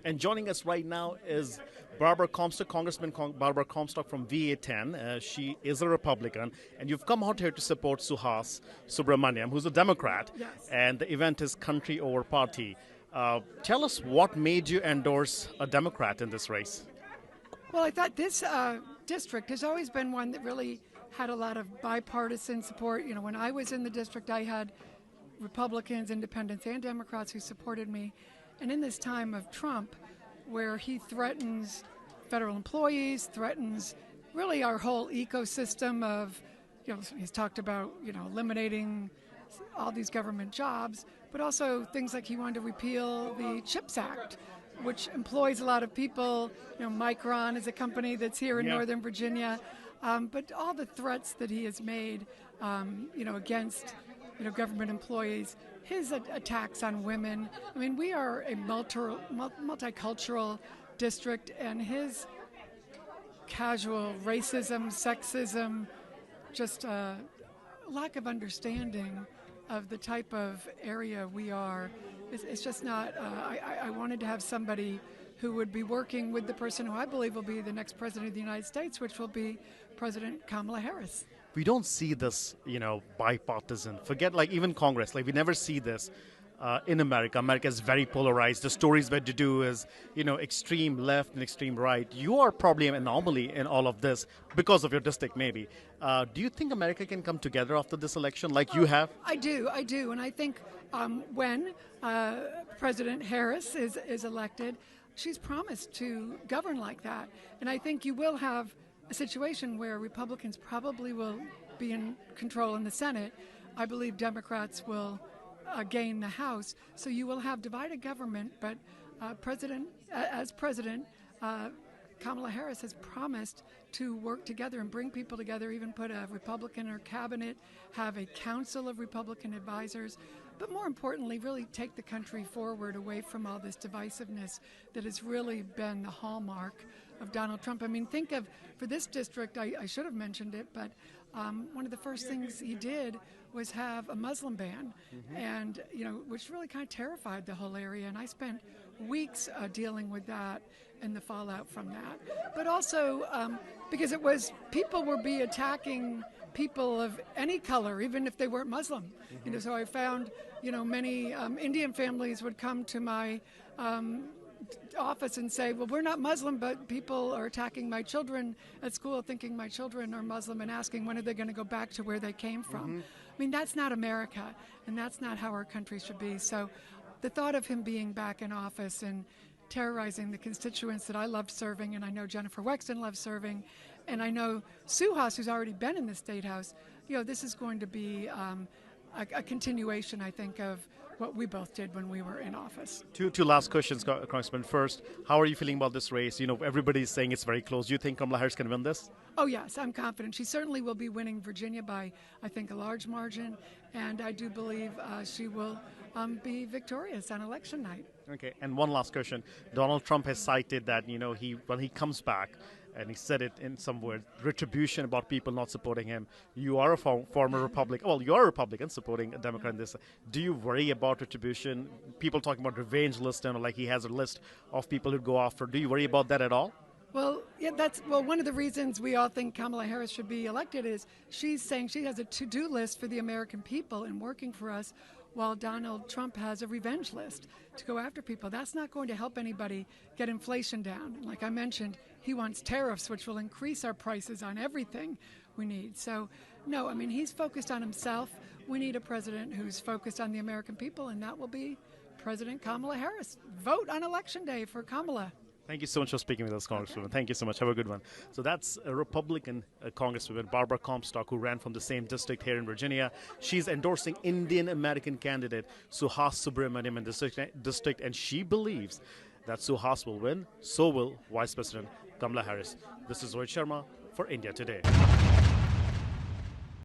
And joining us right now is Barbara Comstock, Barbara Comstock from VA10. She is a Republican, and you've come out here to support Suhas Subramanyam, who's a Democrat. Yes. And the event is Country Over Party. Tell us what made you endorse a Democrat in this race? Well, I thought this district has always been one that really had a lot of bipartisan support. You know, when I was in the district, I had Republicans, independents, and Democrats who supported me. And in this time of Trump, where he threatens federal employees, threatens really our whole ecosystem of, he's talked about, eliminating all these government jobs, but also things like he wanted to repeal the CHIPS Act, which employs a lot of people. Micron is a company that's here in Northern Virginia. But all the threats that he has made, against, government employees, his attacks on women. I mean, we are a multicultural district, and his casual racism, sexism, just a lack of understanding of the type of area we are, it's just not, I wanted to have somebody who would be working with the person who I believe will be the next president of the United States, which will be President Kamala Harris. We don't see this, bipartisan. Forget, even Congress. We never see this in America. America is very polarized. The stories that you do is, extreme left and extreme right. You are probably an anomaly in all of this because of your district, maybe. Do you think America can come together after this election like you have? I do. And I think when President Harris is elected, she's promised to govern like that. And I think you will have a situation where Republicans probably will be in control in the Senate. I believe Democrats will gain the House. So you will have divided government, but President Kamala Harris has promised to work together and bring people together, even put a Republican in her cabinet, have a council of Republican advisors, but more importantly, really take the country forward away from all this divisiveness that has really been the hallmark of Donald Trump. I mean, think of, for this district, I should have mentioned it, but one of the first things he did was have a Muslim ban, and, which really kind of terrified the whole area. And I spent weeks dealing with that and the fallout from that. But also because people would be attacking people of any color, even if they weren't Muslim. So I found, many Indian families would come to my office and say, well, we're not Muslim, but people are attacking my children at school thinking my children are Muslim and asking when are they going to go back to where they came from. I mean, that's not America, and that's not how our country should be. So the thought of him being back in office and terrorizing the constituents that I loved serving, and I know Jennifer Wexton loves serving, and I know Suhas, who's already been in the State House, this is going to be a continuation, I think, of what we both did when we were in office. Two last questions, Congressman. First, how are you feeling about this race? Everybody's saying it's very close. Do you think Kamala Harris can win this? Oh, yes, I'm confident. She certainly will be winning Virginia by, I think, a large margin, and I do believe she will be victorious on election night. Okay, and one last question. Donald Trump has cited that, when he comes back, and he said it in some word, retribution about people not supporting him. You are a former Republican. Well, you are a Republican supporting a Democrat in this. Do you worry about retribution? People talking about revenge list, like he has a list of people who'd go after. Do you worry about that at all? Well, yeah, one of the reasons we all think Kamala Harris should be elected is she's saying she has a to-do list for the American people and working for us, while Donald Trump has a revenge list to go after people. That's not going to help anybody get inflation down. Like I mentioned, he wants tariffs, which will increase our prices on everything we need. So, no, I mean, he's focused on himself. We need a president who's focused on the American people, and that will be President Kamala Harris. Vote on Election Day for Kamala. Thank you so much for speaking with us, Congresswoman. Thank you so much. Have a good one. So that's a Republican Congresswoman, Barbara Comstock, who ran from the same district here in Virginia. She's endorsing Indian-American candidate Suhas Subramanyam in this district, and she believes that Suhas will win. So will Vice President Kamala Harris. This is Rohit Sharma for India Today.